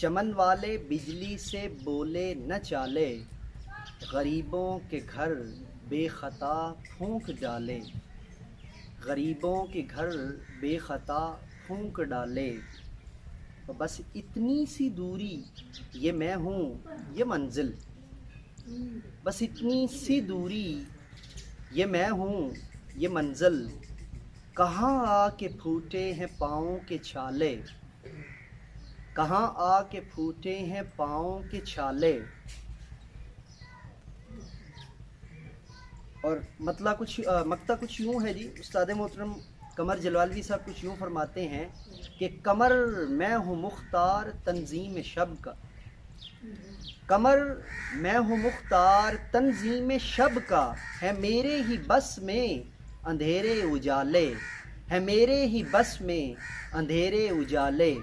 چمن والے بجلی سے بولے نہ چالے، غریبوں کے گھر بے خطا پھونک ڈالے، غریبوں کے گھر بے خطا پھونک ڈالے۔ بس اتنی سی دوری یہ میں ہوں یہ منزل، بس اتنی سی دوری یہ میں ہوں یہ منزل، کہاں آ کے پھوٹے ہیں پاؤں کے چھالے، کہاں آ کے پھوٹے ہیں پاؤں کے چھالے۔ اور مقطع کچھ یوں ہے جی، استاد محترم قمر جلوالوی صاحب کچھ یوں فرماتے ہیں کہ قمر میں ہوں مختار تنظیم شب کا، قمر میں ہوں مختار تنظیم شب کا، ہے میرے ہی بس میں اندھیرے اجالے، ہے میرے ہی بس میں اندھیرے اجالے۔